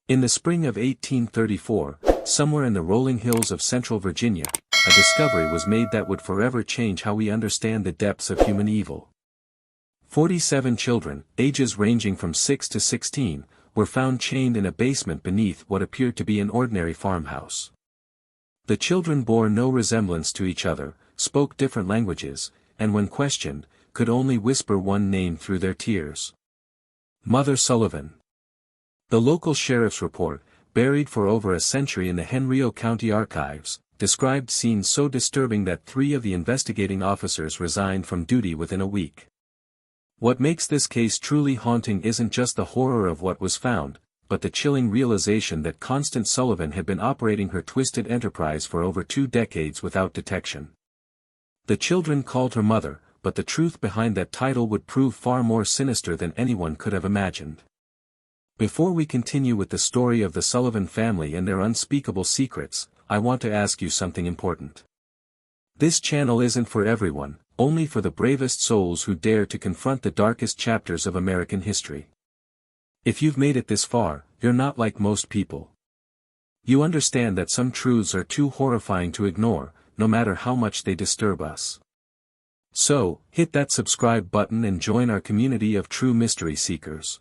In the spring of 1834, somewhere in the rolling hills of central Virginia, a discovery was made that would forever change how we understand the depths of human evil. 47 children, ages ranging from 6 to 16, were found chained in a basement beneath what appeared to be an ordinary farmhouse. The children bore no resemblance to each other, spoke different languages, and when questioned, could only whisper one name through their tears. Mother Sullivan. The local sheriff's report, buried for over a century in the Henrico County archives, described scenes so disturbing that 3 of the investigating officers resigned from duty within a week. What makes this case truly haunting isn't just the horror of what was found, but the chilling realization that Constance Sullivan had been operating her twisted enterprise for over 2 decades without detection. The children called her mother, but the truth behind that title would prove far more sinister than anyone could have imagined. Before we continue with the story of the Sullivan family and their unspeakable secrets, I want to ask you something important. This channel isn't for everyone, only for the bravest souls who dare to confront the darkest chapters of American history. If you've made it this far, you're not like most people. You understand that some truths are too horrifying to ignore, no matter how much they disturb us. So, hit that subscribe button and join our community of true mystery seekers.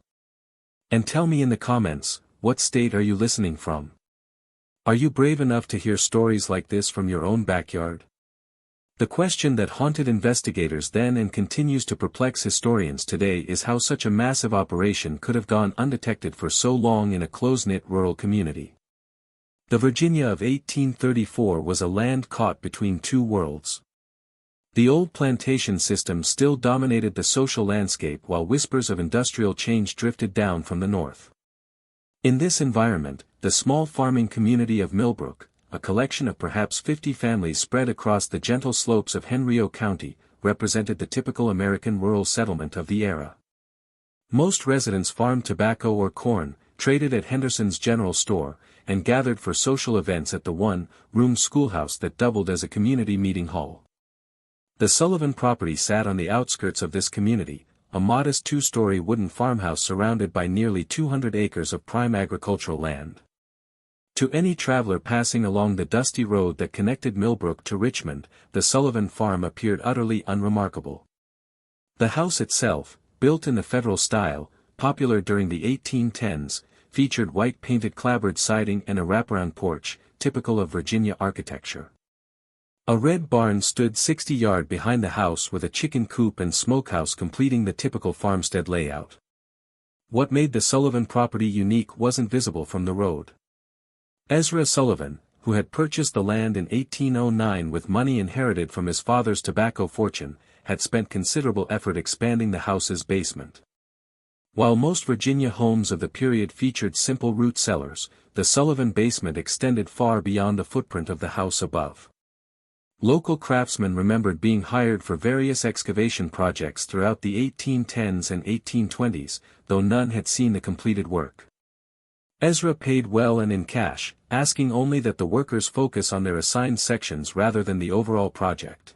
And tell me in the comments, what state are you listening from? Are you brave enough to hear stories like this from your own backyard? The question that haunted investigators then and continues to perplex historians today is how such a massive operation could have gone undetected for so long in a close-knit rural community. The Virginia of 1834 was a land caught between 2 worlds. The old plantation system still dominated the social landscape while whispers of industrial change drifted down from the north. In this environment, the small farming community of Millbrook, a collection of perhaps 50 families spread across the gentle slopes of Henrico County, represented the typical American rural settlement of the era. Most residents farmed tobacco or corn, traded at Henderson's general store, and gathered for social events at the one-room schoolhouse that doubled as a community meeting hall. The Sullivan property sat on the outskirts of this community, a modest 2-story wooden farmhouse surrounded by nearly 200 acres of prime agricultural land. To any traveler passing along the dusty road that connected Millbrook to Richmond, the Sullivan farm appeared utterly unremarkable. The house itself, built in the Federal style, popular during the 1810s, featured white painted clapboard siding and a wraparound porch, typical of Virginia architecture. A red barn stood 60 yards behind the house with a chicken coop and smokehouse completing the typical farmstead layout. What made the Sullivan property unique wasn't visible from the road. Ezra Sullivan, who had purchased the land in 1809 with money inherited from his father's tobacco fortune, had spent considerable effort expanding the house's basement. While most Virginia homes of the period featured simple root cellars, the Sullivan basement extended far beyond the footprint of the house above. Local craftsmen remembered being hired for various excavation projects throughout the 1810s and 1820s, though none had seen the completed work. Ezra paid well and in cash, asking only that the workers focus on their assigned sections rather than the overall project.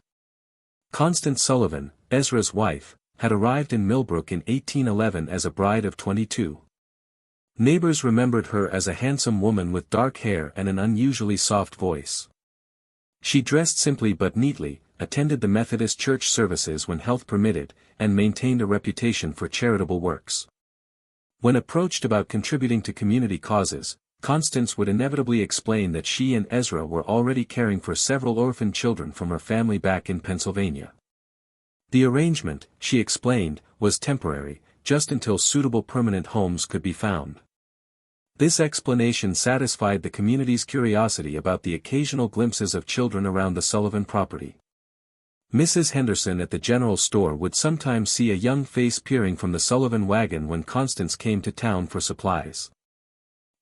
Constance Sullivan, Ezra's wife, had arrived in Millbrook in 1811 as a bride of 22. Neighbors remembered her as a handsome woman with dark hair and an unusually soft voice. She dressed simply but neatly, attended the Methodist church services when health permitted, and maintained a reputation for charitable works. When approached about contributing to community causes, Constance would inevitably explain that she and Ezra were already caring for several orphan children from her family back in Pennsylvania. The arrangement, she explained, was temporary, just until suitable permanent homes could be found. This explanation satisfied the community's curiosity about the occasional glimpses of children around the Sullivan property. Mrs. Henderson at the general store would sometimes see a young face peering from the Sullivan wagon when Constance came to town for supplies.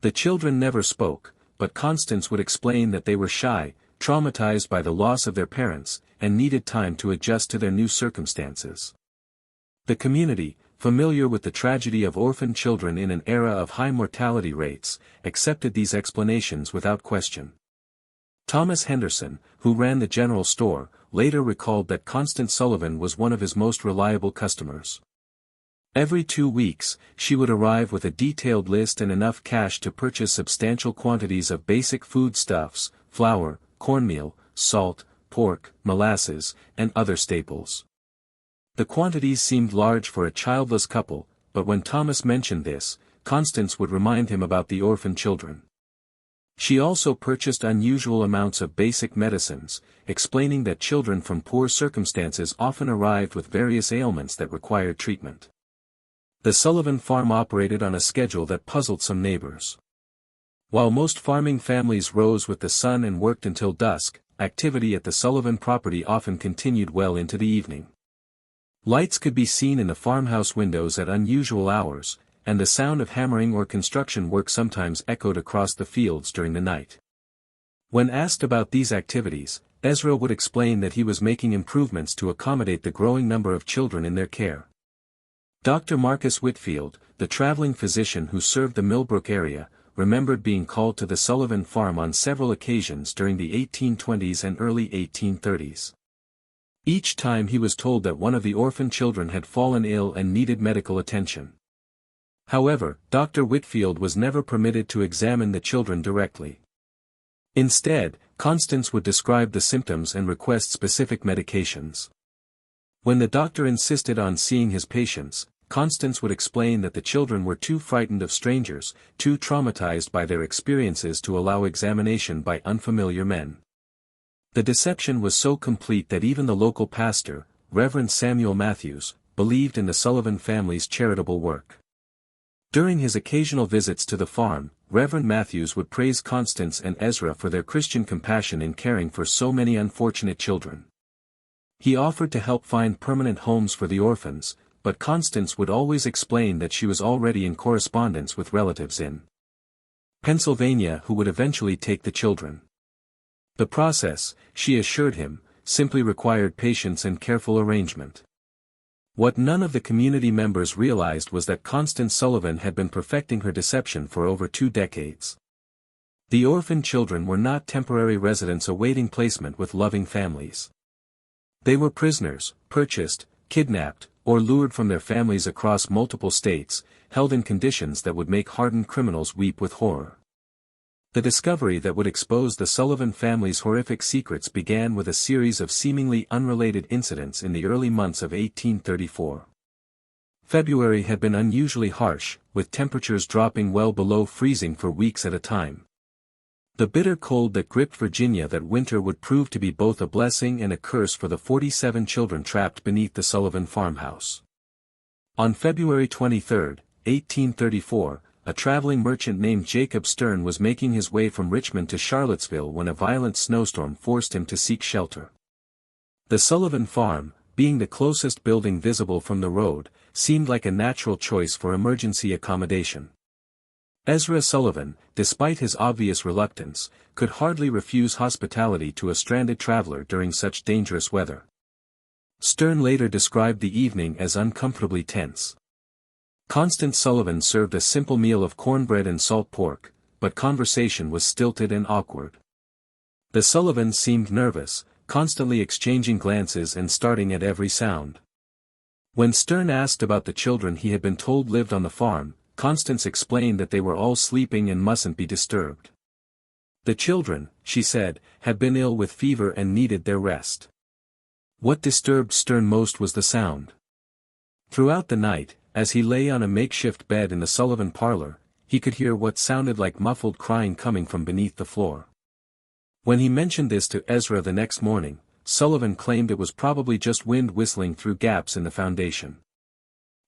The children never spoke, but Constance would explain that they were shy, traumatized by the loss of their parents, and needed time to adjust to their new circumstances. The community, familiar with the tragedy of orphan children in an era of high mortality rates, accepted these explanations without question. Thomas Henderson, who ran the general store, later recalled that Constance Sullivan was one of his most reliable customers. Every 2 weeks, she would arrive with a detailed list and enough cash to purchase substantial quantities of basic foodstuffs, flour, cornmeal, salt, pork, molasses, and other staples. The quantities seemed large for a childless couple, but when Thomas mentioned this, Constance would remind him about the orphan children. She also purchased unusual amounts of basic medicines, explaining that children from poor circumstances often arrived with various ailments that required treatment. The Sullivan farm operated on a schedule that puzzled some neighbors. While most farming families rose with the sun and worked until dusk, activity at the Sullivan property often continued well into the evening. Lights could be seen in the farmhouse windows at unusual hours, and the sound of hammering or construction work sometimes echoed across the fields during the night. When asked about these activities, Ezra would explain that he was making improvements to accommodate the growing number of children in their care. Dr. Marcus Whitfield, the traveling physician who served the Millbrook area, remembered being called to the Sullivan farm on several occasions during the 1820s and early 1830s. Each time he was told that one of the orphan children had fallen ill and needed medical attention. However, Dr. Whitfield was never permitted to examine the children directly. Instead, Constance would describe the symptoms and request specific medications. When the doctor insisted on seeing his patients, Constance would explain that the children were too frightened of strangers, too traumatized by their experiences to allow examination by unfamiliar men. The deception was so complete that even the local pastor, Reverend Samuel Matthews, believed in the Sullivan family's charitable work. During his occasional visits to the farm, Reverend Matthews would praise Constance and Ezra for their Christian compassion in caring for so many unfortunate children. He offered to help find permanent homes for the orphans, but Constance would always explain that she was already in correspondence with relatives in Pennsylvania who would eventually take the children. The process, she assured him, simply required patience and careful arrangement. What none of the community members realized was that Constance Sullivan had been perfecting her deception for over 2 decades. The orphan children were not temporary residents awaiting placement with loving families. They were prisoners, purchased, kidnapped, or lured from their families across multiple states, held in conditions that would make hardened criminals weep with horror. The discovery that would expose the Sullivan family's horrific secrets began with a series of seemingly unrelated incidents in the early months of 1834. February had been unusually harsh, with temperatures dropping well below freezing for weeks at a time. The bitter cold that gripped Virginia that winter would prove to be both a blessing and a curse for the 47 children trapped beneath the Sullivan farmhouse. On February 23, 1834, a traveling merchant named Jacob Stern was making his way from Richmond to Charlottesville when a violent snowstorm forced him to seek shelter. The Sullivan farm, being the closest building visible from the road, seemed like a natural choice for emergency accommodation. Ezra Sullivan, despite his obvious reluctance, could hardly refuse hospitality to a stranded traveler during such dangerous weather. Stern later described the evening as uncomfortably tense. Constance Sullivan served a simple meal of cornbread and salt pork, but conversation was stilted and awkward. The Sullivans seemed nervous, constantly exchanging glances and starting at every sound. When Stern asked about the children he had been told lived on the farm, Constance explained that they were all sleeping and mustn't be disturbed. The children, she said, had been ill with fever and needed their rest. What disturbed Stern most was the sound. Throughout the night, as he lay on a makeshift bed in the Sullivan parlor, he could hear what sounded like muffled crying coming from beneath the floor. When he mentioned this to Ezra the next morning, Sullivan claimed it was probably just wind whistling through gaps in the foundation.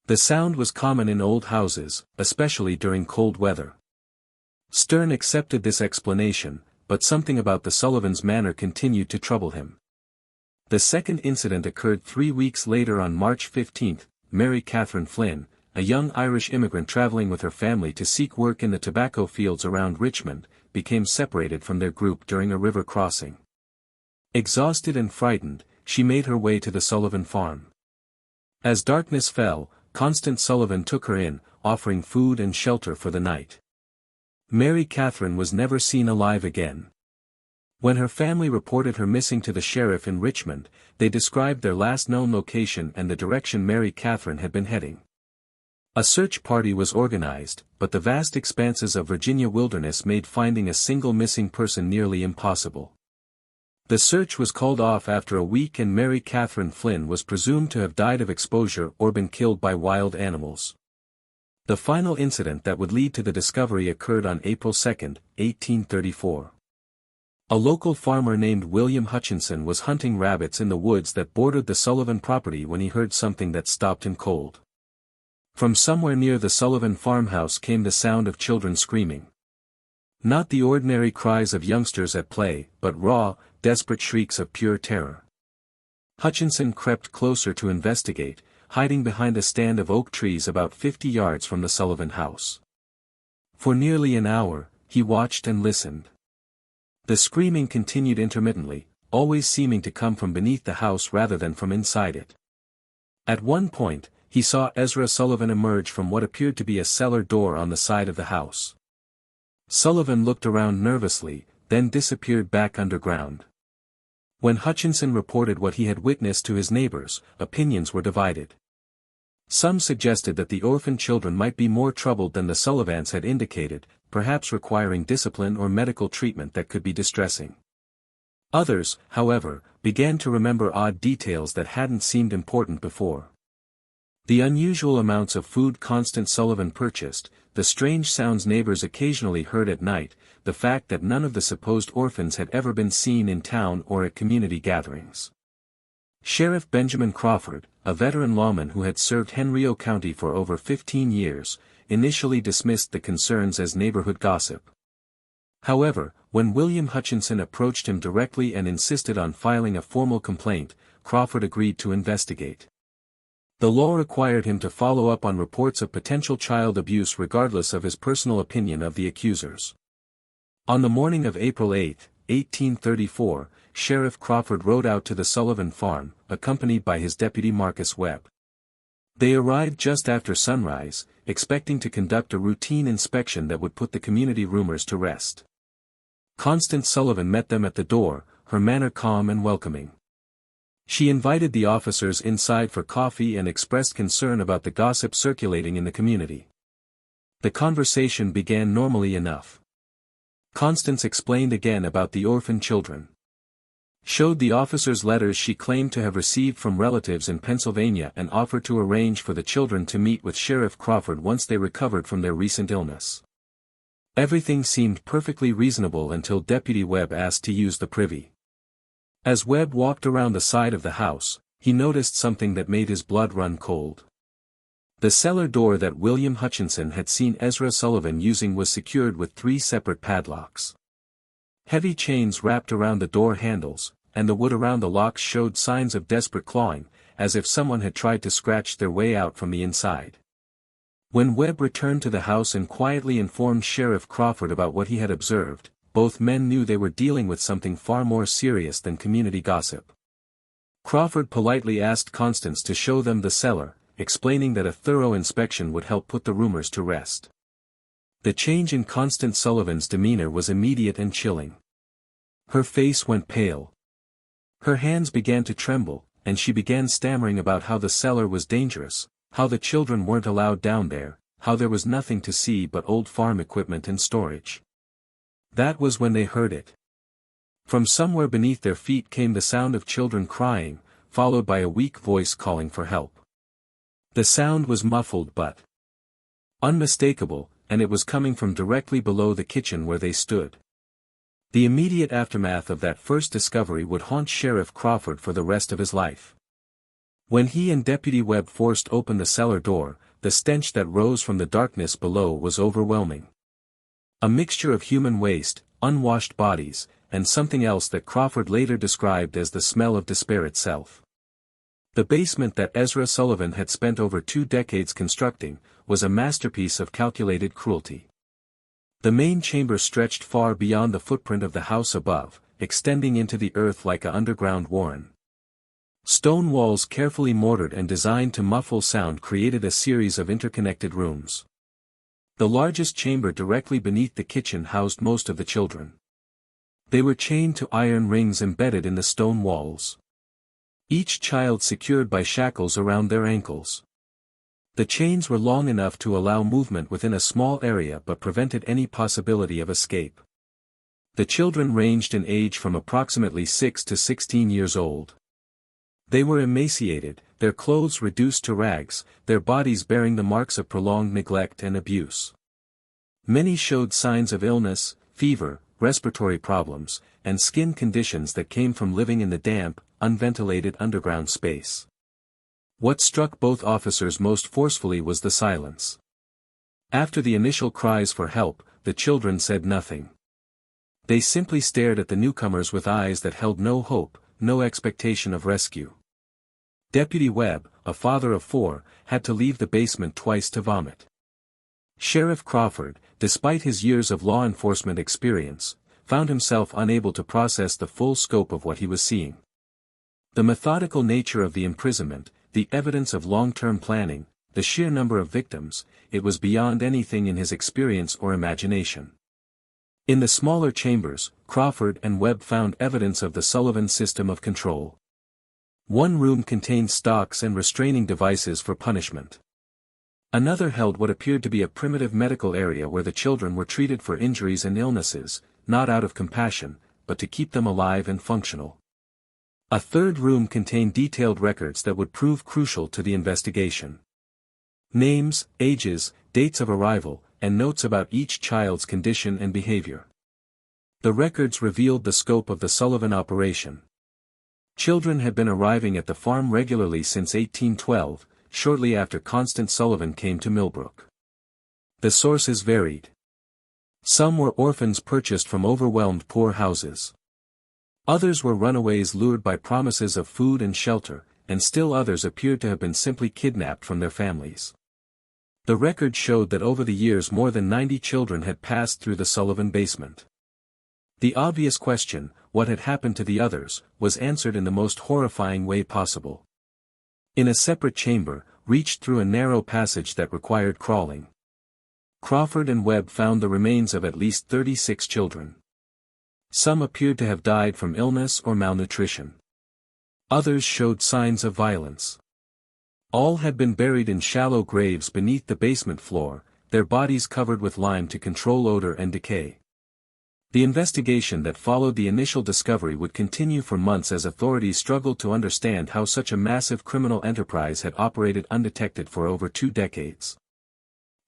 The sound was common in old houses, especially during cold weather. Stern accepted this explanation, but something about the Sullivans' manner continued to trouble him. The second incident occurred 3 weeks later on March 15. Mary Catherine Flynn, a young Irish immigrant traveling with her family to seek work in the tobacco fields around Richmond, became separated from their group during a river crossing. Exhausted and frightened, she made her way to the Sullivan farm. As darkness fell, Constance Sullivan took her in, offering food and shelter for the night. Mary Catherine was never seen alive again. When her family reported her missing to the sheriff in Richmond, they described their last known location and the direction Mary Catherine had been heading. A search party was organized, but the vast expanses of Virginia wilderness made finding a single missing person nearly impossible. The search was called off after a week and Mary Catherine Flynn was presumed to have died of exposure or been killed by wild animals. The final incident that would lead to the discovery occurred on April 2, 1834. A local farmer named William Hutchinson was hunting rabbits in the woods that bordered the Sullivan property when he heard something that stopped him cold. From somewhere near the Sullivan farmhouse came the sound of children screaming. Not the ordinary cries of youngsters at play, but raw, desperate shrieks of pure terror. Hutchinson crept closer to investigate, hiding behind a stand of oak trees about 50 yards from the Sullivan house. For nearly an hour, he watched and listened. The screaming continued intermittently, always seeming to come from beneath the house rather than from inside it. At one point, he saw Ezra Sullivan emerge from what appeared to be a cellar door on the side of the house. Sullivan looked around nervously, then disappeared back underground. When Hutchinson reported what he had witnessed to his neighbors, opinions were divided. Some suggested that the orphan children might be more troubled than the Sullivans had indicated, perhaps requiring discipline or medical treatment that could be distressing. Others, however, began to remember odd details that hadn't seemed important before. The unusual amounts of food Constance Sullivan purchased, the strange sounds neighbors occasionally heard at night, the fact that none of the supposed orphans had ever been seen in town or at community gatherings. Sheriff Benjamin Crawford, a veteran lawman who had served Henrio County for over 15 years, initially dismissed the concerns as neighborhood gossip. However, when William Hutchinson approached him directly and insisted on filing a formal complaint, Crawford agreed to investigate. The law required him to follow up on reports of potential child abuse regardless of his personal opinion of the accusers. On the morning of April 8, 1834, Sheriff Crawford rode out to the Sullivan farm, accompanied by his deputy Marcus Webb. They arrived just after sunrise, expecting to conduct a routine inspection that would put the community rumors to rest. Constance Sullivan met them at the door, her manner calm and welcoming. She invited the officers inside for coffee and expressed concern about the gossip circulating in the community. The conversation began normally enough. Constance explained again about the orphan children. Showed the officers letters she claimed to have received from relatives in Pennsylvania and offered to arrange for the children to meet with Sheriff Crawford once they recovered from their recent illness. Everything seemed perfectly reasonable until Deputy Webb asked to use the privy. As Webb walked around the side of the house, he noticed something that made his blood run cold. The cellar door that William Hutchinson had seen Ezra Sullivan using was secured with 3 separate padlocks. Heavy chains wrapped around the door handles, and the wood around the locks showed signs of desperate clawing, as if someone had tried to scratch their way out from the inside. When Webb returned to the house and quietly informed Sheriff Crawford about what he had observed, both men knew they were dealing with something far more serious than community gossip. Crawford politely asked Constance to show them the cellar, explaining that a thorough inspection would help put the rumors to rest. The change in Constance Sullivan's demeanor was immediate and chilling. Her face went pale. Her hands began to tremble, and she began stammering about how the cellar was dangerous, how the children weren't allowed down there, how there was nothing to see but old farm equipment and storage. That was when they heard it. From somewhere beneath their feet came the sound of children crying, followed by a weak voice calling for help. The sound was muffled but unmistakable, and it was coming from directly below the kitchen where they stood. The immediate aftermath of that first discovery would haunt Sheriff Crawford for the rest of his life. When he and Deputy Webb forced open the cellar door, the stench that rose from the darkness below was overwhelming. A mixture of human waste, unwashed bodies, and something else that Crawford later described as the smell of despair itself. The basement that Ezra Sullivan had spent over 2 decades constructing, was a masterpiece of calculated cruelty. The main chamber stretched far beyond the footprint of the house above, extending into the earth like an underground warren. Stone walls carefully mortared and designed to muffle sound created a series of interconnected rooms. The largest chamber directly beneath the kitchen housed most of the children. They were chained to iron rings embedded in the stone walls. Each child secured by shackles around their ankles. The chains were long enough to allow movement within a small area but prevented any possibility of escape. The children ranged in age from approximately 6 to 16 years old. They were emaciated, their clothes reduced to rags, their bodies bearing the marks of prolonged neglect and abuse. Many showed signs of illness, fever, respiratory problems, and skin conditions that came from living in the damp, unventilated underground space. What struck both officers most forcefully was the silence. After the initial cries for help, the children said nothing. They simply stared at the newcomers with eyes that held no hope, no expectation of rescue. Deputy Webb, a father of 4, had to leave the basement twice to vomit. Sheriff Crawford, despite his years of law enforcement experience, found himself unable to process the full scope of what he was seeing. The methodical nature of the imprisonment, the evidence of long-term planning, the sheer number of victims, it was beyond anything in his experience or imagination. In the smaller chambers, Crawford and Webb found evidence of the Sullivan system of control. One room contained stocks and restraining devices for punishment. Another held what appeared to be a primitive medical area where the children were treated for injuries and illnesses, not out of compassion, but to keep them alive and functional. A third room contained detailed records that would prove crucial to the investigation. Names, ages, dates of arrival, and notes about each child's condition and behavior. The records revealed the scope of the Sullivan operation. Children had been arriving at the farm regularly since 1812, shortly after Constance Sullivan came to Millbrook. The sources varied. Some were orphans purchased from overwhelmed poor houses. Others were runaways lured by promises of food and shelter, and still others appeared to have been simply kidnapped from their families. The record showed that over the years more than 90 children had passed through the Sullivan basement. The obvious question, what had happened to the others, was answered in the most horrifying way possible. In a separate chamber, reached through a narrow passage that required crawling. Crawford and Webb found the remains of at least 36 children. Some appeared to have died from illness or malnutrition. Others showed signs of violence. All had been buried in shallow graves beneath the basement floor, their bodies covered with lime to control odor and decay. The investigation that followed the initial discovery would continue for months as authorities struggled to understand how such a massive criminal enterprise had operated undetected for over 2 decades.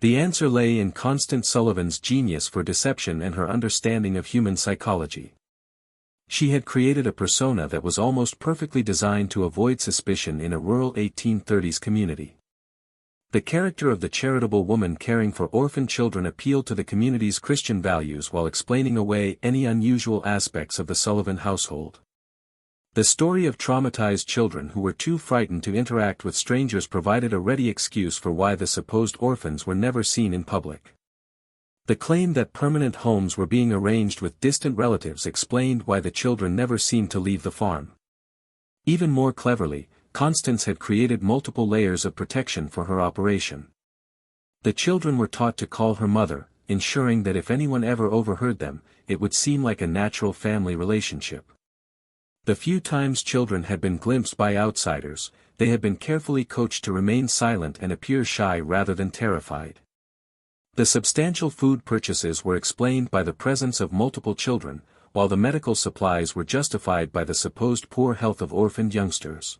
The answer lay in Constance Sullivan's genius for deception and her understanding of human psychology. She had created a persona that was almost perfectly designed to avoid suspicion in a rural 1830s community. The character of the charitable woman caring for orphan children appealed to the community's Christian values while explaining away any unusual aspects of the Sullivan household. The story of traumatized children who were too frightened to interact with strangers provided a ready excuse for why the supposed orphans were never seen in public. The claim that permanent homes were being arranged with distant relatives explained why the children never seemed to leave the farm. Even more cleverly, Constance had created multiple layers of protection for her operation. The children were taught to call her mother, ensuring that if anyone ever overheard them, it would seem like a natural family relationship. The few times children had been glimpsed by outsiders, they had been carefully coached to remain silent and appear shy rather than terrified. The substantial food purchases were explained by the presence of multiple children, while the medical supplies were justified by the supposed poor health of orphaned youngsters.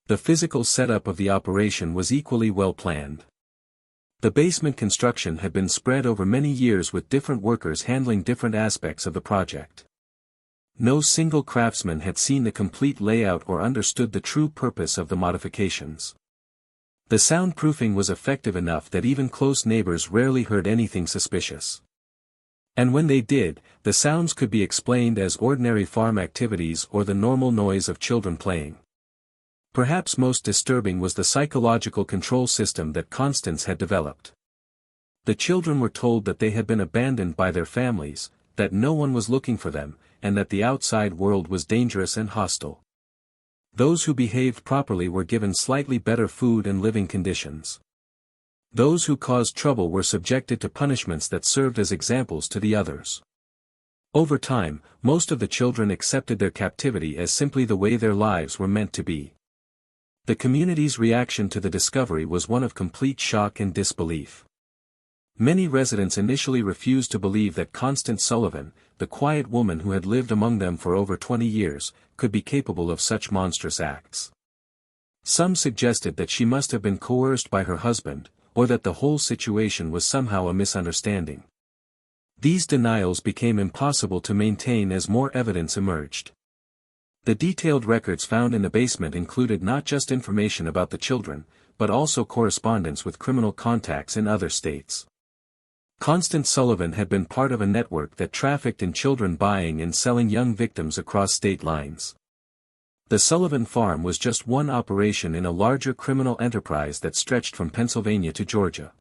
The physical setup of the operation was equally well planned. The basement construction had been spread over many years with different workers handling different aspects of the project. No single craftsman had seen the complete layout or understood the true purpose of the modifications. The soundproofing was effective enough that even close neighbors rarely heard anything suspicious. And when they did, the sounds could be explained as ordinary farm activities or the normal noise of children playing. Perhaps most disturbing was the psychological control system that Constance had developed. The children were told that they had been abandoned by their families, that no one was looking for them, and that the outside world was dangerous and hostile. Those who behaved properly were given slightly better food and living conditions. Those who caused trouble were subjected to punishments that served as examples to the others. Over time, most of the children accepted their captivity as simply the way their lives were meant to be. The community's reaction to the discovery was one of complete shock and disbelief. Many residents initially refused to believe that Constance Sullivan, the quiet woman who had lived among them for over 20 years, could be capable of such monstrous acts. Some suggested that she must have been coerced by her husband, or that the whole situation was somehow a misunderstanding. These denials became impossible to maintain as more evidence emerged. The detailed records found in the basement included not just information about the children, but also correspondence with criminal contacts in other states. Constance Sullivan had been part of a network that trafficked in children, buying and selling young victims across state lines. The Sullivan farm was just one operation in a larger criminal enterprise that stretched from Pennsylvania to Georgia.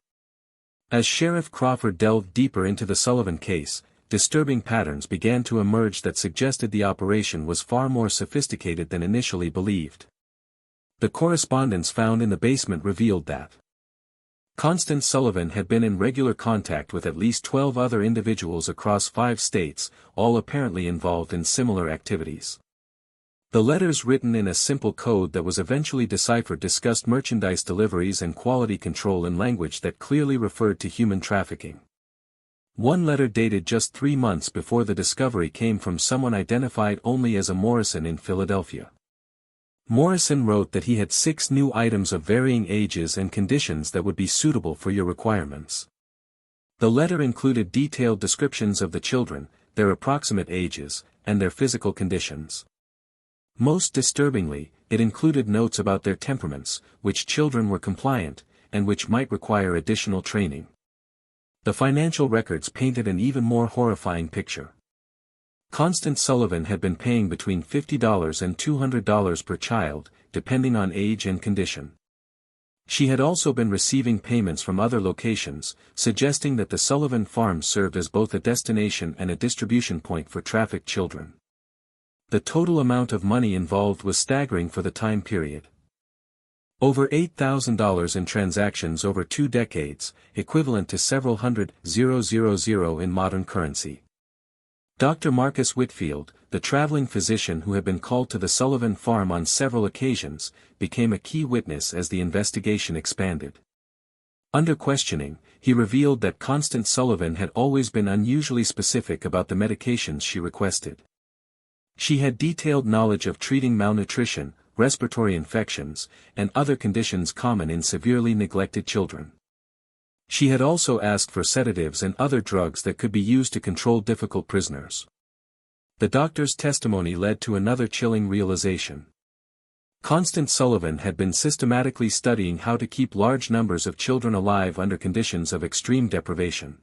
As Sheriff Crawford delved deeper into the Sullivan case, disturbing patterns began to emerge that suggested the operation was far more sophisticated than initially believed. The correspondence found in the basement revealed that Constance Sullivan had been in regular contact with at least 12 other individuals across 5 states, all apparently involved in similar activities. The letters, written in a simple code that was eventually deciphered, discussed merchandise deliveries and quality control in language that clearly referred to human trafficking. One letter, dated just 3 months before the discovery, came from someone identified only as a Morrison in Philadelphia. Morrison wrote that he had 6 new items of varying ages and conditions that would be suitable for your requirements. The letter included detailed descriptions of the children, their approximate ages, and their physical conditions. Most disturbingly, it included notes about their temperaments, which children were compliant, and which might require additional training. The financial records painted an even more horrifying picture. Constance Sullivan had been paying between $50 and $200 per child, depending on age and condition. She had also been receiving payments from other locations, suggesting that the Sullivan farm served as both a destination and a distribution point for trafficked children. The total amount of money involved was staggering for the time period. Over $8,000 in transactions over 2 decades, equivalent to several hundred $000 in modern currency. Dr. Marcus Whitfield, the traveling physician who had been called to the Sullivan farm on several occasions, became a key witness as the investigation expanded. Under questioning, he revealed that Constance Sullivan had always been unusually specific about the medications she requested. She had detailed knowledge of treating malnutrition, respiratory infections, and other conditions common in severely neglected children. She had also asked for sedatives and other drugs that could be used to control difficult prisoners. The doctor's testimony led to another chilling realization. Constance Sullivan had been systematically studying how to keep large numbers of children alive under conditions of extreme deprivation.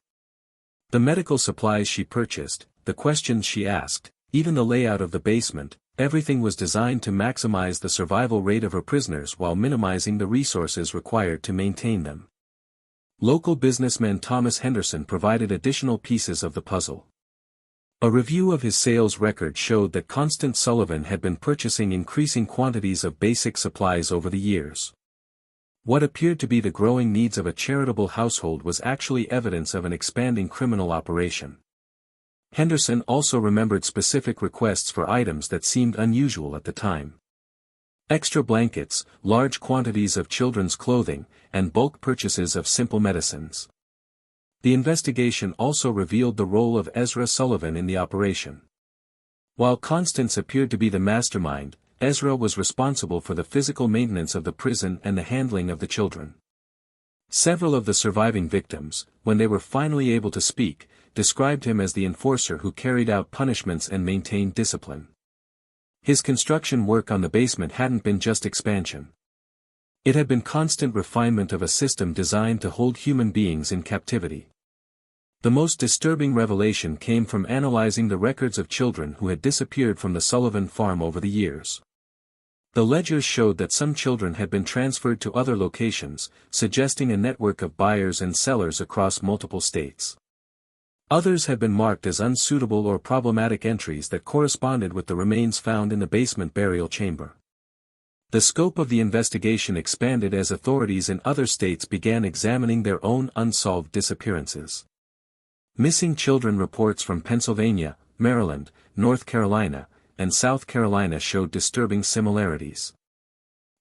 The medical supplies she purchased, the questions she asked, even the layout of the basement, everything was designed to maximize the survival rate of her prisoners while minimizing the resources required to maintain them. Local businessman Thomas Henderson provided additional pieces of the puzzle. A review of his sales record showed that Constance Sullivan had been purchasing increasing quantities of basic supplies over the years. What appeared to be the growing needs of a charitable household was actually evidence of an expanding criminal operation. Henderson also remembered specific requests for items that seemed unusual at the time. Extra blankets, large quantities of children's clothing, and bulk purchases of simple medicines. The investigation also revealed the role of Ezra Sullivan in the operation. While Constance appeared to be the mastermind, Ezra was responsible for the physical maintenance of the prison and the handling of the children. Several of the surviving victims, when they were finally able to speak, described him as the enforcer who carried out punishments and maintained discipline. His construction work on the basement hadn't been just expansion. It had been constant refinement of a system designed to hold human beings in captivity. The most disturbing revelation came from analyzing the records of children who had disappeared from the Sullivan farm over the years. The ledgers showed that some children had been transferred to other locations, suggesting a network of buyers and sellers across multiple states. Others had been marked as unsuitable or problematic entries that corresponded with the remains found in the basement burial chamber. The scope of the investigation expanded as authorities in other states began examining their own unsolved disappearances. Missing children reports from Pennsylvania, Maryland, North Carolina, and South Carolina showed disturbing similarities.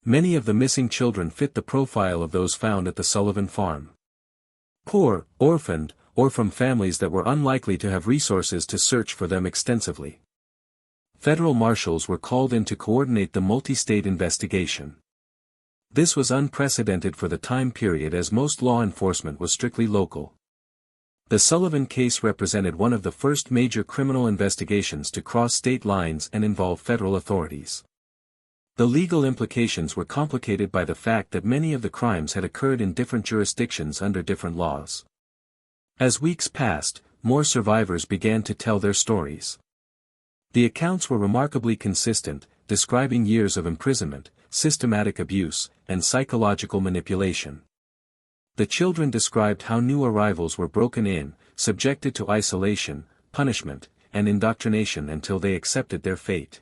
Many of the missing children fit the profile of those found at the Sullivan farm. Poor, orphaned, or from families that were unlikely to have resources to search for them extensively. Federal marshals were called in to coordinate the multi-state investigation. This was unprecedented for the time period as most law enforcement was strictly local. The Sullivan case represented one of the first major criminal investigations to cross state lines and involve federal authorities. The legal implications were complicated by the fact that many of the crimes had occurred in different jurisdictions under different laws. As weeks passed, more survivors began to tell their stories. The accounts were remarkably consistent, describing years of imprisonment, systematic abuse, and psychological manipulation. The children described how new arrivals were broken in, subjected to isolation, punishment, and indoctrination until they accepted their fate.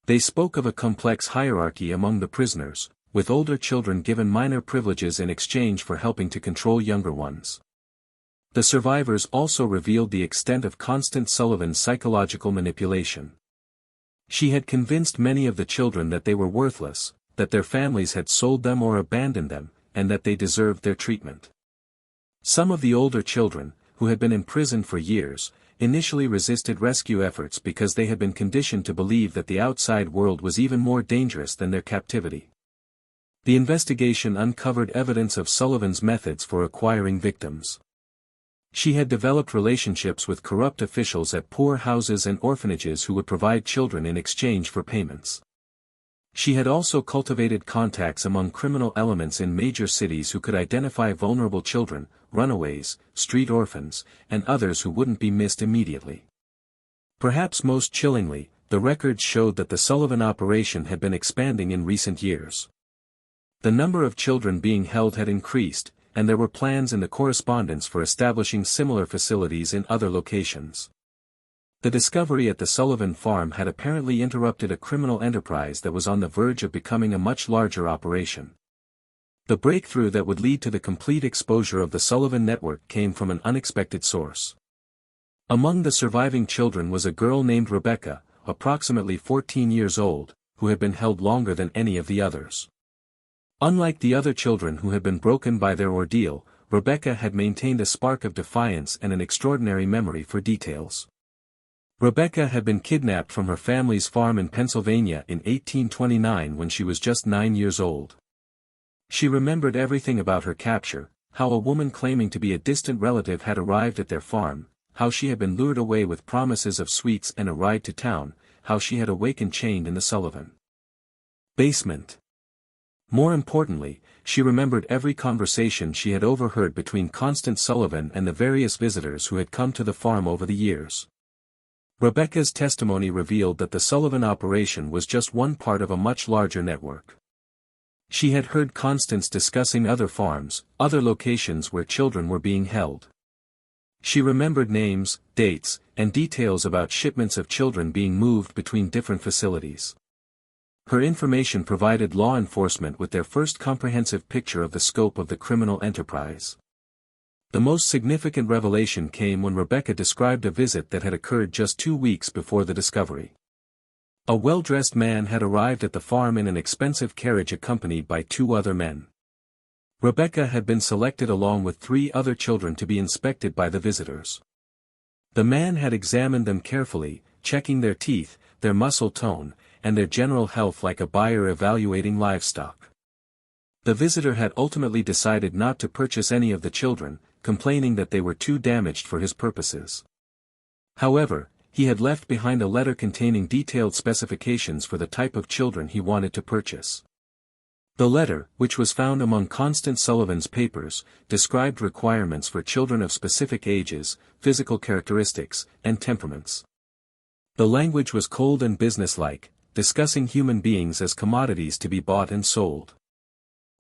They spoke of a complex hierarchy among the prisoners, with older children given minor privileges in exchange for helping to control younger ones. The survivors also revealed the extent of Constance Sullivan's psychological manipulation. She had convinced many of the children that they were worthless, that their families had sold them or abandoned them, and that they deserved their treatment. Some of the older children, who had been imprisoned for years, initially resisted rescue efforts because they had been conditioned to believe that the outside world was even more dangerous than their captivity. The investigation uncovered evidence of Sullivan's methods for acquiring victims. She had developed relationships with corrupt officials at poor houses and orphanages who would provide children in exchange for payments. She had also cultivated contacts among criminal elements in major cities who could identify vulnerable children, runaways, street orphans, and others who wouldn't be missed immediately. Perhaps most chillingly, the records showed that the Sullivan operation had been expanding in recent years. The number of children being held had increased, and there were plans in the correspondence for establishing similar facilities in other locations. The discovery at the Sullivan farm had apparently interrupted a criminal enterprise that was on the verge of becoming a much larger operation. The breakthrough that would lead to the complete exposure of the Sullivan network came from an unexpected source. Among the surviving children was a girl named Rebecca, approximately 14 years old, who had been held longer than any of the others. Unlike the other children who had been broken by their ordeal, Rebecca had maintained a spark of defiance and an extraordinary memory for details. Rebecca had been kidnapped from her family's farm in Pennsylvania in 1829 when she was just 9 years old. She remembered everything about her capture, how a woman claiming to be a distant relative had arrived at their farm, how she had been lured away with promises of sweets and a ride to town, how she had awakened chained in the Sullivan basement. More importantly, she remembered every conversation she had overheard between Constance Sullivan and the various visitors who had come to the farm over the years. Rebecca's testimony revealed that the Sullivan operation was just one part of a much larger network. She had heard Constance discussing other farms, other locations where children were being held. She remembered names, dates, and details about shipments of children being moved between different facilities. Her information provided law enforcement with their first comprehensive picture of the scope of the criminal enterprise. The most significant revelation came when Rebecca described a visit that had occurred just 2 weeks before the discovery. A well-dressed man had arrived at the farm in an expensive carriage accompanied by 2 other men. Rebecca had been selected along with 3 other children to be inspected by the visitors. The man had examined them carefully, checking their teeth, their muscle tone, and their general health like a buyer evaluating livestock. The visitor had ultimately decided not to purchase any of the children, complaining that they were too damaged for his purposes. However, he had left behind a letter containing detailed specifications for the type of children he wanted to purchase. The letter, which was found among Constance Sullivan's papers, described requirements for children of specific ages, physical characteristics, and temperaments. The language was cold and businesslike, discussing human beings as commodities to be bought and sold.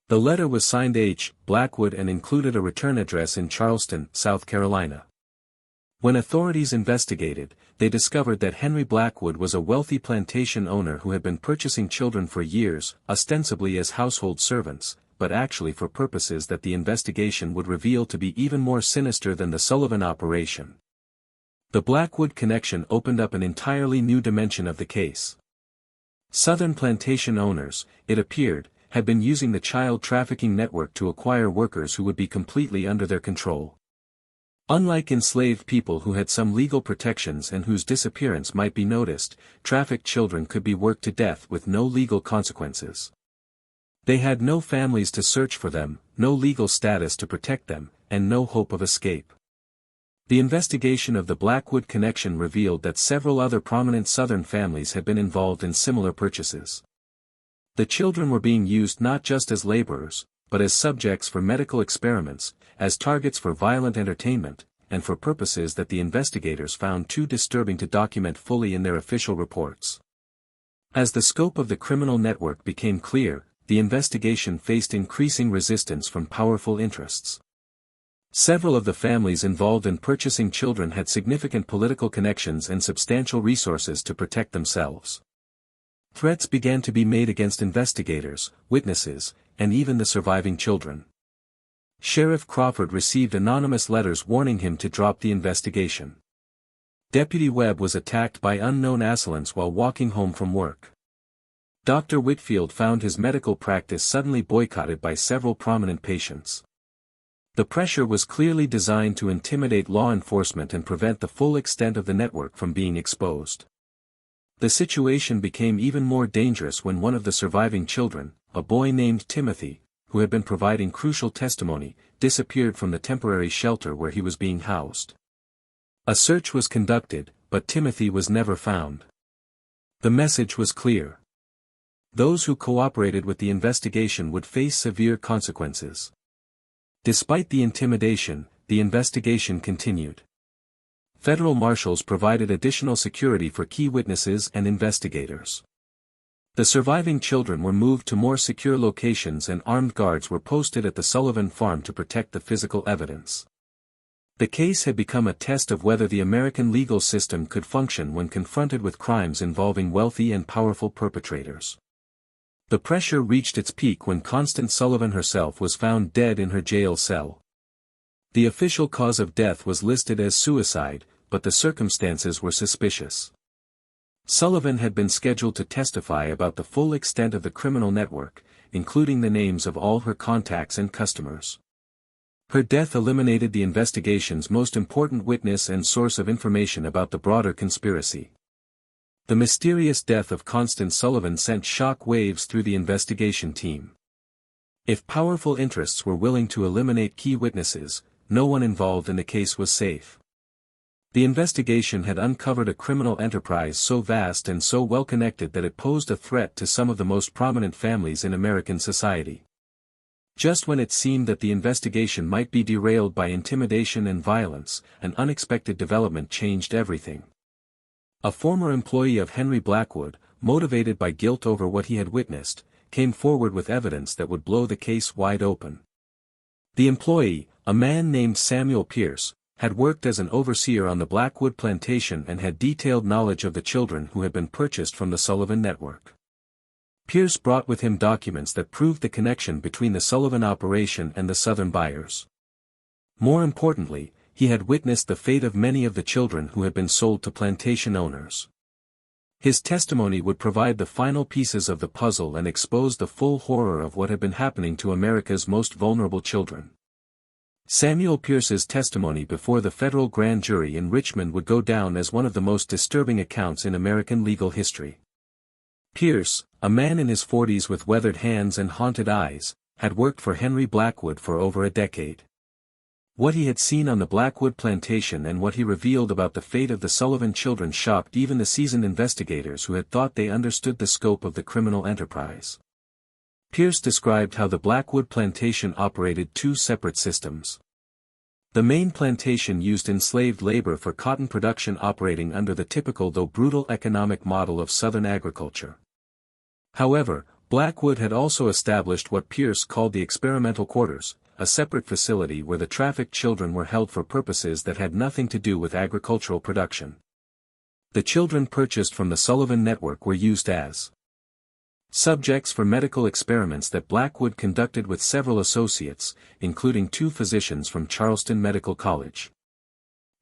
The letter was signed H. Blackwood and included a return address in Charleston, South Carolina. When authorities investigated, they discovered that Henry Blackwood was a wealthy plantation owner who had been purchasing children for years, ostensibly as household servants, but actually for purposes that the investigation would reveal to be even more sinister than the Sullivan operation. The Blackwood connection opened up an entirely new dimension of the case. Southern plantation owners, it appeared, had been using the child trafficking network to acquire workers who would be completely under their control. Unlike enslaved people who had some legal protections and whose disappearance might be noticed, trafficked children could be worked to death with no legal consequences. They had no families to search for them, no legal status to protect them, and no hope of escape. The investigation of the Blackwood connection revealed that several other prominent Southern families had been involved in similar purchases. The children were being used not just as laborers, but as subjects for medical experiments, as targets for violent entertainment, and for purposes that the investigators found too disturbing to document fully in their official reports. As the scope of the criminal network became clear, the investigation faced increasing resistance from powerful interests. Several of the families involved in purchasing children had significant political connections and substantial resources to protect themselves. Threats began to be made against investigators, witnesses, and even the surviving children. Sheriff Crawford received anonymous letters warning him to drop the investigation. Deputy Webb was attacked by unknown assailants while walking home from work. Dr. Whitfield found his medical practice suddenly boycotted by several prominent patients. The pressure was clearly designed to intimidate law enforcement and prevent the full extent of the network from being exposed. The situation became even more dangerous when one of the surviving children, a boy named Timothy, who had been providing crucial testimony, disappeared from the temporary shelter where he was being housed. A search was conducted, but Timothy was never found. The message was clear. Those who cooperated with the investigation would face severe consequences. Despite the intimidation, the investigation continued. Federal marshals provided additional security for key witnesses and investigators. The surviving children were moved to more secure locations and armed guards were posted at the Sullivan farm to protect the physical evidence. The case had become a test of whether the American legal system could function when confronted with crimes involving wealthy and powerful perpetrators. The pressure reached its peak when Constance Sullivan herself was found dead in her jail cell. The official cause of death was listed as suicide, but the circumstances were suspicious. Sullivan had been scheduled to testify about the full extent of the criminal network, including the names of all her contacts and customers. Her death eliminated the investigation's most important witness and source of information about the broader conspiracy. The mysterious death of Constance Sullivan sent shock waves through the investigation team. If powerful interests were willing to eliminate key witnesses, no one involved in the case was safe. The investigation had uncovered a criminal enterprise so vast and so well connected that it posed a threat to some of the most prominent families in American society. Just when it seemed that the investigation might be derailed by intimidation and violence, an unexpected development changed everything. A former employee of Henry Blackwood, motivated by guilt over what he had witnessed, came forward with evidence that would blow the case wide open. The employee, a man named Samuel Pierce, had worked as an overseer on the Blackwood plantation and had detailed knowledge of the children who had been purchased from the Sullivan network. Pierce brought with him documents that proved the connection between the Sullivan operation and the Southern buyers. More importantly, he had witnessed the fate of many of the children who had been sold to plantation owners. His testimony would provide the final pieces of the puzzle and expose the full horror of what had been happening to America's most vulnerable children. Samuel Pierce's testimony before the federal grand jury in Richmond would go down as one of the most disturbing accounts in American legal history. Pierce, a man in his 40s with weathered hands and haunted eyes, had worked for Henry Blackwood for over a decade. What he had seen on the Blackwood plantation and what he revealed about the fate of the Sullivan children shocked even the seasoned investigators who had thought they understood the scope of the criminal enterprise. Pierce described how the Blackwood plantation operated two separate systems. The main plantation used enslaved labor for cotton production, operating under the typical though brutal economic model of Southern agriculture. However, Blackwood had also established what Pierce called the experimental quarters, a separate facility where the trafficked children were held for purposes that had nothing to do with agricultural production. The children purchased from the Sullivan network were used as subjects for medical experiments that Blackwood conducted with several associates, including 2 physicians from Charleston Medical College.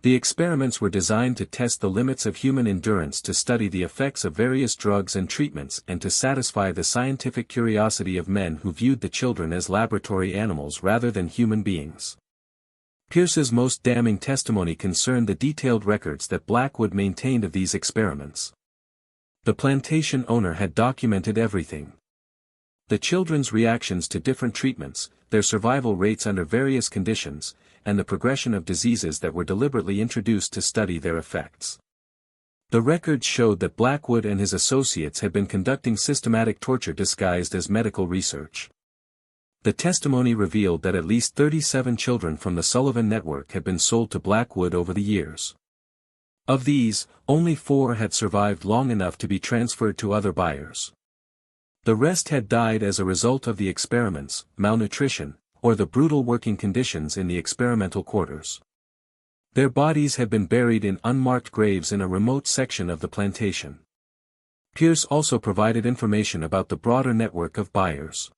The experiments were designed to test the limits of human endurance, to study the effects of various drugs and treatments, and to satisfy the scientific curiosity of men who viewed the children as laboratory animals rather than human beings. Pierce's most damning testimony concerned the detailed records that Blackwood maintained of these experiments. The plantation owner had documented everything. The children's reactions to different treatments, their survival rates under various conditions, and the progression of diseases that were deliberately introduced to study their effects. The records showed that Blackwood and his associates had been conducting systematic torture disguised as medical research. The testimony revealed that at least 37 children from the Sullivan network had been sold to Blackwood over the years. Of these, only 4 had survived long enough to be transferred to other buyers. The rest had died as a result of the experiments, malnutrition, or the brutal working conditions in the experimental quarters. Their bodies had been buried in unmarked graves in a remote section of the plantation. Pierce also provided information about the broader network of buyers.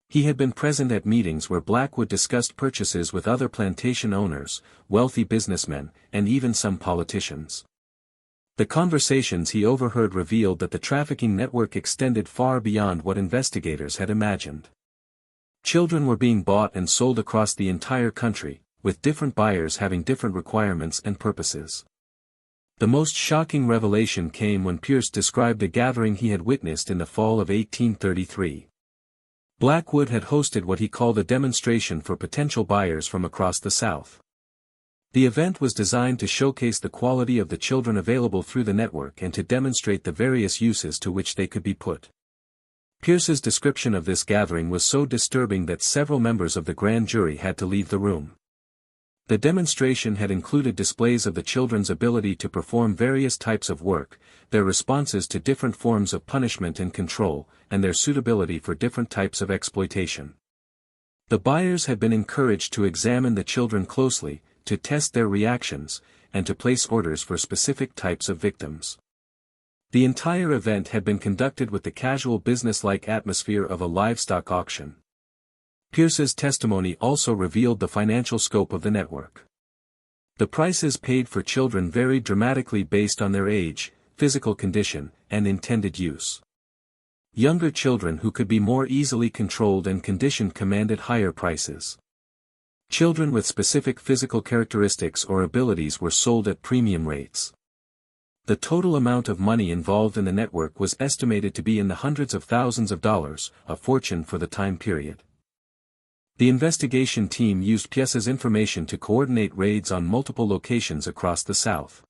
He had been present at meetings where Blackwood discussed purchases with other plantation owners, wealthy businessmen, and even some politicians. The conversations he overheard revealed that the trafficking network extended far beyond what investigators had imagined. Children were being bought and sold across the entire country, with different buyers having different requirements and purposes. The most shocking revelation came when Pierce described a gathering he had witnessed in the fall of 1833. Blackwood had hosted what he called a demonstration for potential buyers from across the South. The event was designed to showcase the quality of the children available through the network and to demonstrate the various uses to which they could be put. Pierce's description of this gathering was so disturbing that several members of the grand jury had to leave the room. The demonstration had included displays of the children's ability to perform various types of work, their responses to different forms of punishment and control, and their suitability for different types of exploitation. The buyers had been encouraged to examine the children closely, to test their reactions, and to place orders for specific types of victims. The entire event had been conducted with the casual business-like atmosphere of a livestock auction. Pierce's testimony also revealed the financial scope of the network. The prices paid for children varied dramatically based on their age, physical condition, and intended use. Younger children who could be more easily controlled and conditioned commanded higher prices. Children with specific physical characteristics or abilities were sold at premium rates. The total amount of money involved in the network was estimated to be in the hundreds of thousands of dollars, a fortune for the time period. The investigation team used Pierce's information to coordinate raids on multiple locations across the South.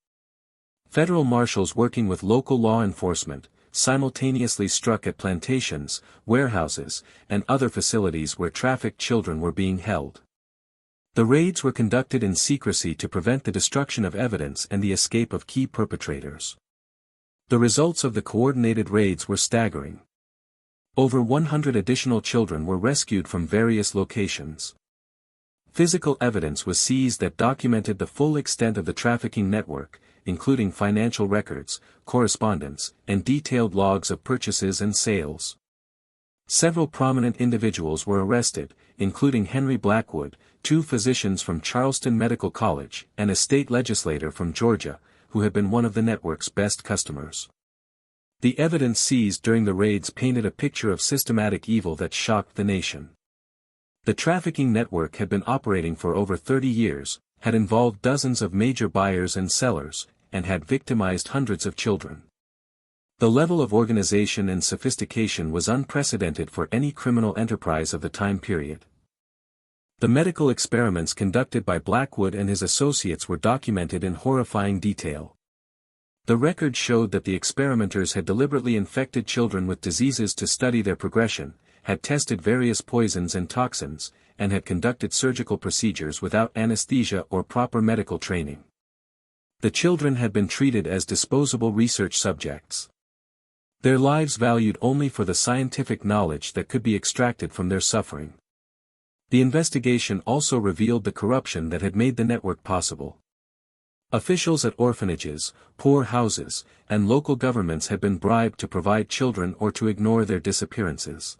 Federal marshals working with local law enforcement simultaneously struck at plantations, warehouses, and other facilities where trafficked children were being held. The raids were conducted in secrecy to prevent the destruction of evidence and the escape of key perpetrators. The results of the coordinated raids were staggering. Over 100 additional children were rescued from various locations. Physical evidence was seized that documented the full extent of the trafficking network, including financial records, correspondence, and detailed logs of purchases and sales. Several prominent individuals were arrested, including Henry Blackwood, 2 physicians from Charleston Medical College, and a state legislator from Georgia, who had been one of the network's best customers. The evidence seized during the raids painted a picture of systematic evil that shocked the nation. The trafficking network had been operating for over 30 years, had involved dozens of major buyers and sellers, and had victimized hundreds of children. The level of organization and sophistication was unprecedented for any criminal enterprise of the time period. The medical experiments conducted by Blackwood and his associates were documented in horrifying detail. The record showed that the experimenters had deliberately infected children with diseases to study their progression, had tested various poisons and toxins, and had conducted surgical procedures without anesthesia or proper medical training. The children had been treated as disposable research subjects. Their lives valued only for the scientific knowledge that could be extracted from their suffering. The investigation also revealed the corruption that had made the network possible. Officials at orphanages, poor houses, and local governments had been bribed to provide children or to ignore their disappearances.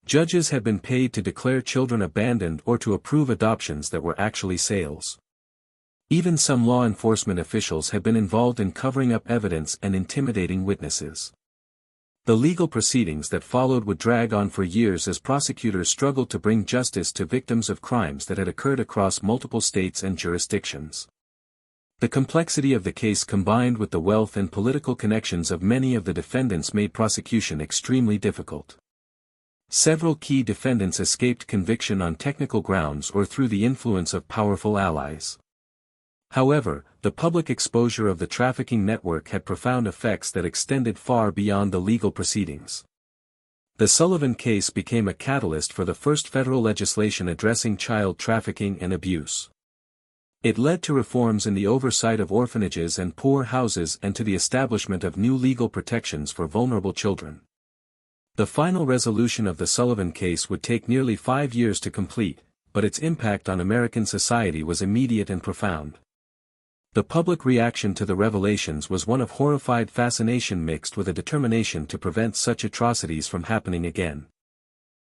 Judges had been paid to declare children abandoned or to approve adoptions that were actually sales. Even some law enforcement officials had been involved in covering up evidence and intimidating witnesses. The legal proceedings that followed would drag on for years as prosecutors struggled to bring justice to victims of crimes that had occurred across multiple states and jurisdictions. The complexity of the case combined with the wealth and political connections of many of the defendants made prosecution extremely difficult. Several key defendants escaped conviction on technical grounds or through the influence of powerful allies. However, the public exposure of the trafficking network had profound effects that extended far beyond the legal proceedings. The Sullivan case became a catalyst for the first federal legislation addressing child trafficking and abuse. It led to reforms in the oversight of orphanages and poor houses and to the establishment of new legal protections for vulnerable children. The final resolution of the Sullivan case would take nearly 5 years to complete, but its impact on American society was immediate and profound. The public reaction to the revelations was one of horrified fascination mixed with a determination to prevent such atrocities from happening again.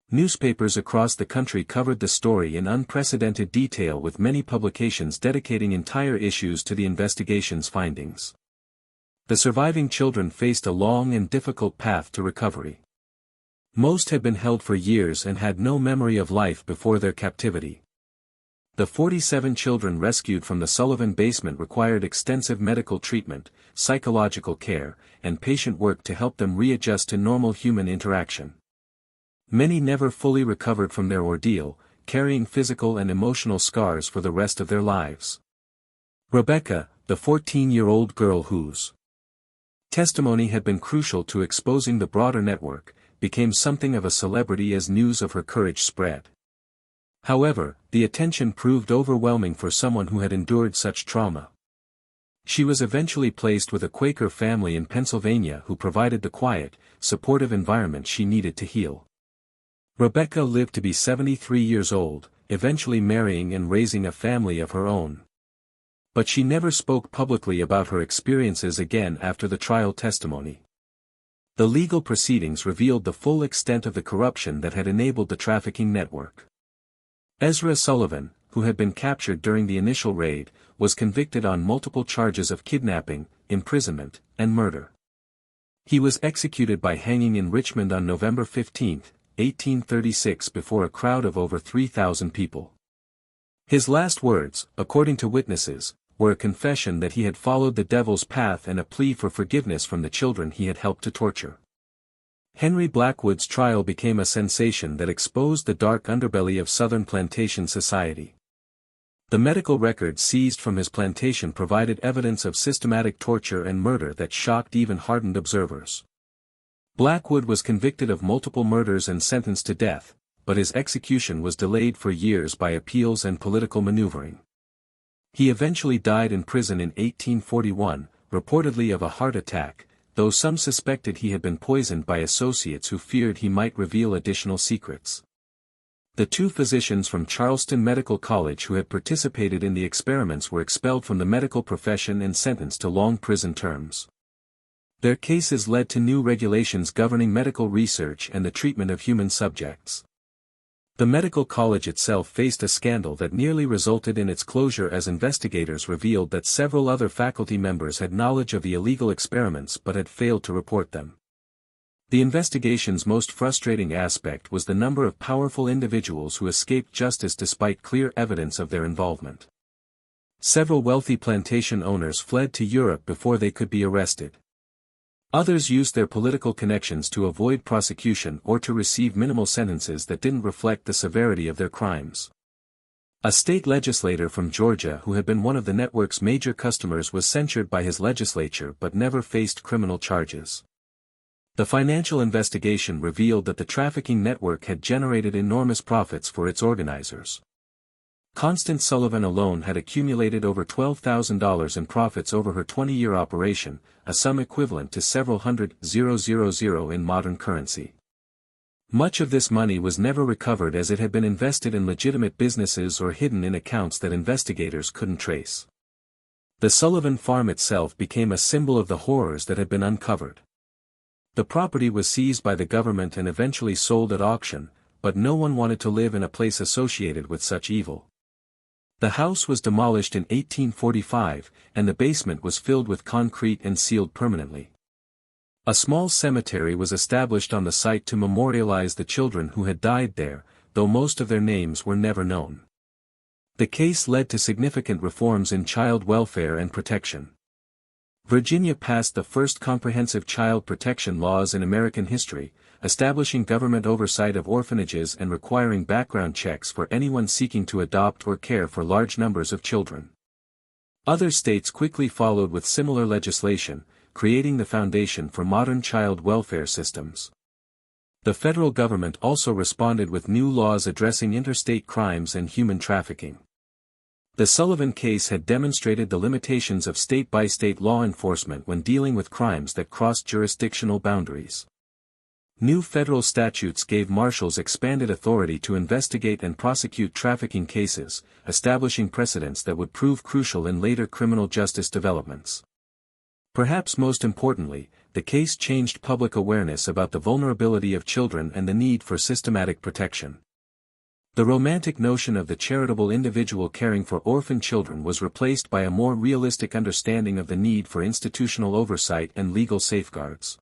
Newspapers across the country covered the story in unprecedented detail, with many publications dedicating entire issues to the investigation's findings. The surviving children faced a long and difficult path to recovery. Most had been held for years and had no memory of life before their captivity. The 47 children rescued from the Sullivan basement required extensive medical treatment, psychological care, and patient work to help them readjust to normal human interaction. Many never fully recovered from their ordeal, carrying physical and emotional scars for the rest of their lives. Rebecca, the 14-year-old girl whose testimony had been crucial to exposing the broader network, became something of a celebrity as news of her courage spread. However, the attention proved overwhelming for someone who had endured such trauma. She was eventually placed with a Quaker family in Pennsylvania who provided the quiet, supportive environment she needed to heal. Rebecca lived to be 73 years old, eventually marrying and raising a family of her own. But she never spoke publicly about her experiences again after the trial testimony. The legal proceedings revealed the full extent of the corruption that had enabled the trafficking network. Ezra Sullivan, who had been captured during the initial raid, was convicted on multiple charges of kidnapping, imprisonment, and murder. He was executed by hanging in Richmond on November 15, 1836, before a crowd of over 3,000 people. His last words, according to witnesses, were a confession that he had followed the devil's path and a plea for forgiveness from the children he had helped to torture. Henry Blackwood's trial became a sensation that exposed the dark underbelly of Southern plantation society. The medical records seized from his plantation provided evidence of systematic torture and murder that shocked even hardened observers. Blackwood was convicted of multiple murders and sentenced to death, but his execution was delayed for years by appeals and political maneuvering. He eventually died in prison in 1841, reportedly of a heart attack, though some suspected he had been poisoned by associates who feared he might reveal additional secrets. The 2 physicians from Charleston Medical College who had participated in the experiments were expelled from the medical profession and sentenced to long prison terms. Their cases led to new regulations governing medical research and the treatment of human subjects. The medical college itself faced a scandal that nearly resulted in its closure as investigators revealed that several other faculty members had knowledge of the illegal experiments but had failed to report them. The investigation's most frustrating aspect was the number of powerful individuals who escaped justice despite clear evidence of their involvement. Several wealthy plantation owners fled to Europe before they could be arrested. Others used their political connections to avoid prosecution or to receive minimal sentences that didn't reflect the severity of their crimes. A state legislator from Georgia who had been one of the network's major customers was censured by his legislature but never faced criminal charges. The financial investigation revealed that the trafficking network had generated enormous profits for its organizers. Constance Sullivan alone had accumulated over $12,000 in profits over her 20-year operation, a sum equivalent to several hundred $000 in modern currency. Much of this money was never recovered as it had been invested in legitimate businesses or hidden in accounts that investigators couldn't trace. The Sullivan farm itself became a symbol of the horrors that had been uncovered. The property was seized by the government and eventually sold at auction, but no one wanted to live in a place associated with such evil. The house was demolished in 1845, and the basement was filled with concrete and sealed permanently. A small cemetery was established on the site to memorialize the children who had died there, though most of their names were never known. The case led to significant reforms in child welfare and protection. Virginia passed the first comprehensive child protection laws in American history, establishing government oversight of orphanages and requiring background checks for anyone seeking to adopt or care for large numbers of children. Other states quickly followed with similar legislation, creating the foundation for modern child welfare systems. The federal government also responded with new laws addressing interstate crimes and human trafficking. The Sullivan case had demonstrated the limitations of state-by-state law enforcement when dealing with crimes that crossed jurisdictional boundaries. New federal statutes gave marshals expanded authority to investigate and prosecute trafficking cases, establishing precedents that would prove crucial in later criminal justice developments. Perhaps most importantly, the case changed public awareness about the vulnerability of children and the need for systematic protection. The romantic notion of the charitable individual caring for orphan children was replaced by a more realistic understanding of the need for institutional oversight and legal safeguards.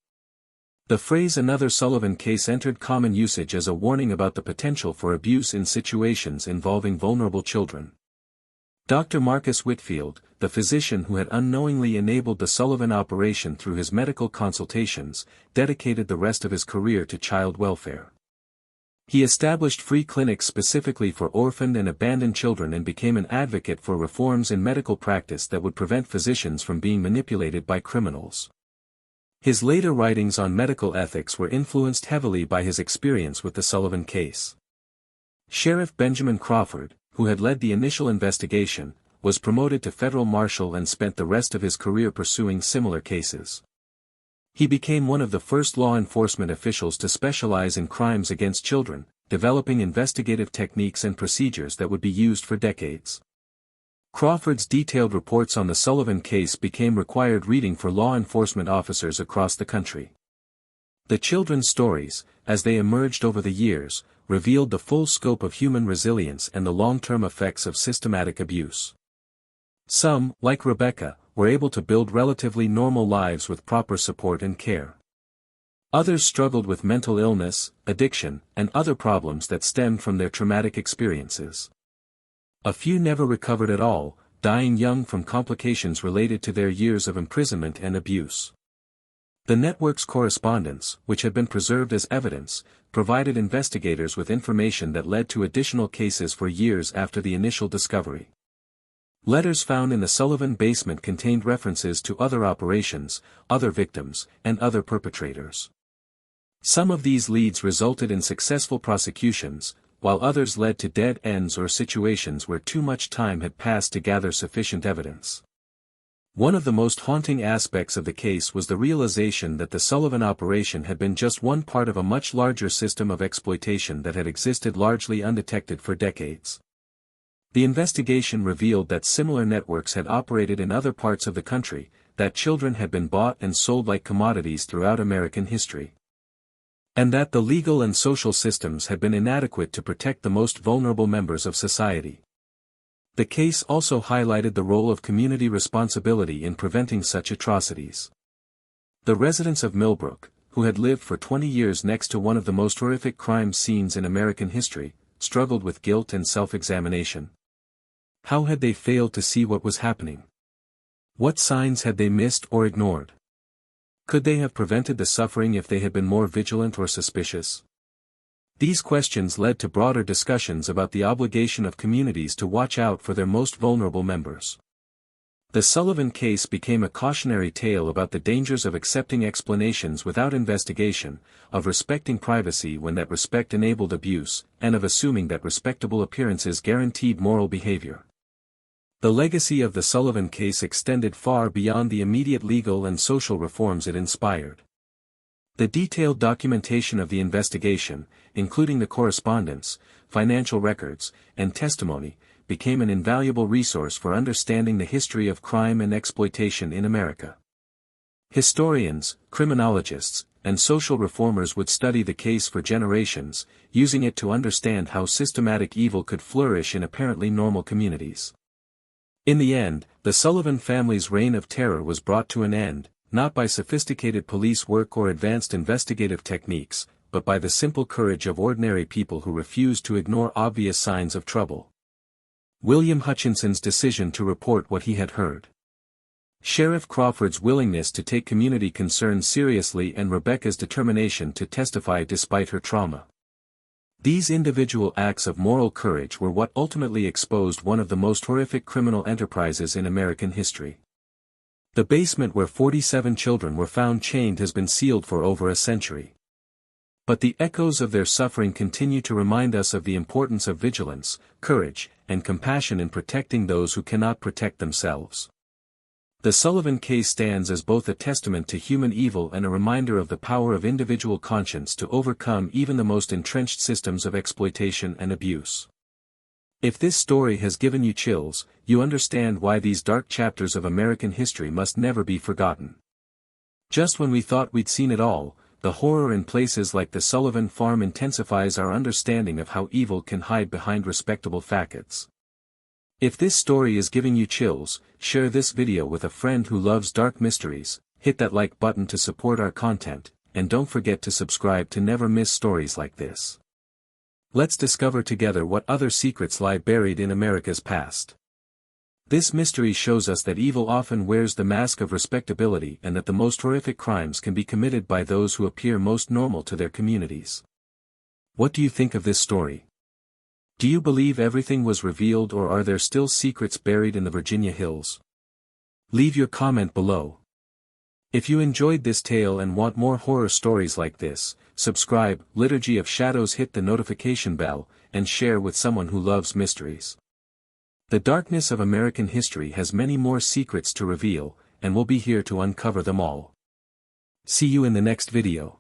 The phrase "another Sullivan case" entered common usage as a warning about the potential for abuse in situations involving vulnerable children. Dr. Marcus Whitfield, the physician who had unknowingly enabled the Sullivan operation through his medical consultations, dedicated the rest of his career to child welfare. He established free clinics specifically for orphaned and abandoned children and became an advocate for reforms in medical practice that would prevent physicians from being manipulated by criminals. His later writings on medical ethics were influenced heavily by his experience with the Sullivan case. Sheriff Benjamin Crawford, who had led the initial investigation, was promoted to federal marshal and spent the rest of his career pursuing similar cases. He became one of the first law enforcement officials to specialize in crimes against children, developing investigative techniques and procedures that would be used for decades. Crawford's detailed reports on the Sullivan case became required reading for law enforcement officers across the country. The children's stories, as they emerged over the years, revealed the full scope of human resilience and the long-term effects of systematic abuse. Some, like Rebecca, were able to build relatively normal lives with proper support and care. Others struggled with mental illness, addiction, and other problems that stemmed from their traumatic experiences. A few never recovered at all, dying young from complications related to their years of imprisonment and abuse. The network's correspondence, which had been preserved as evidence, provided investigators with information that led to additional cases for years after the initial discovery. Letters found in the Sullivan basement contained references to other operations, other victims, and other perpetrators. Some of these leads resulted in successful prosecutions, while others led to dead ends or situations where too much time had passed to gather sufficient evidence. One of the most haunting aspects of the case was the realization that the Sullivan operation had been just one part of a much larger system of exploitation that had existed largely undetected for decades. The investigation revealed that similar networks had operated in other parts of the country, that children had been bought and sold like commodities throughout American history, and that the legal and social systems had been inadequate to protect the most vulnerable members of society. The case also highlighted the role of community responsibility in preventing such atrocities. The residents of Millbrook, who had lived for 20 years next to one of the most horrific crime scenes in American history, struggled with guilt and self-examination. How had they failed to see what was happening? What signs had they missed or ignored? Could they have prevented the suffering if they had been more vigilant or suspicious? These questions led to broader discussions about the obligation of communities to watch out for their most vulnerable members. The Sullivan case became a cautionary tale about the dangers of accepting explanations without investigation, of respecting privacy when that respect enabled abuse, and of assuming that respectable appearances guaranteed moral behavior. The legacy of the Sullivan case extended far beyond the immediate legal and social reforms it inspired. The detailed documentation of the investigation, including the correspondence, financial records, and testimony, became an invaluable resource for understanding the history of crime and exploitation in America. Historians, criminologists, and social reformers would study the case for generations, using it to understand how systematic evil could flourish in apparently normal communities. In the end, the Sullivan family's reign of terror was brought to an end, not by sophisticated police work or advanced investigative techniques, but by the simple courage of ordinary people who refused to ignore obvious signs of trouble. William Hutchinson's decision to report what he had heard. Sheriff Crawford's willingness to take community concerns seriously, and Rebecca's determination to testify despite her trauma. These individual acts of moral courage were what ultimately exposed one of the most horrific criminal enterprises in American history. The basement where 47 children were found chained has been sealed for over a century. But the echoes of their suffering continue to remind us of the importance of vigilance, courage, and compassion in protecting those who cannot protect themselves. The Sullivan case stands as both a testament to human evil and a reminder of the power of individual conscience to overcome even the most entrenched systems of exploitation and abuse. If this story has given you chills, you understand why these dark chapters of American history must never be forgotten. Just when we thought we'd seen it all, the horror in places like the Sullivan farm intensifies our understanding of how evil can hide behind respectable facades. If this story is giving you chills, share this video with a friend who loves dark mysteries, hit that like button to support our content, and don't forget to subscribe to never miss stories like this. Let's discover together what other secrets lie buried in America's past. This mystery shows us that evil often wears the mask of respectability, and that the most horrific crimes can be committed by those who appear most normal to their communities. What do you think of this story? Do you believe everything was revealed, or are there still secrets buried in the Virginia hills? Leave your comment below. If you enjoyed this tale and want more horror stories like this, subscribe, Liturgy of Shadows, hit the notification bell, and share with someone who loves mysteries. The darkness of American history has many more secrets to reveal, and we'll be here to uncover them all. See you in the next video.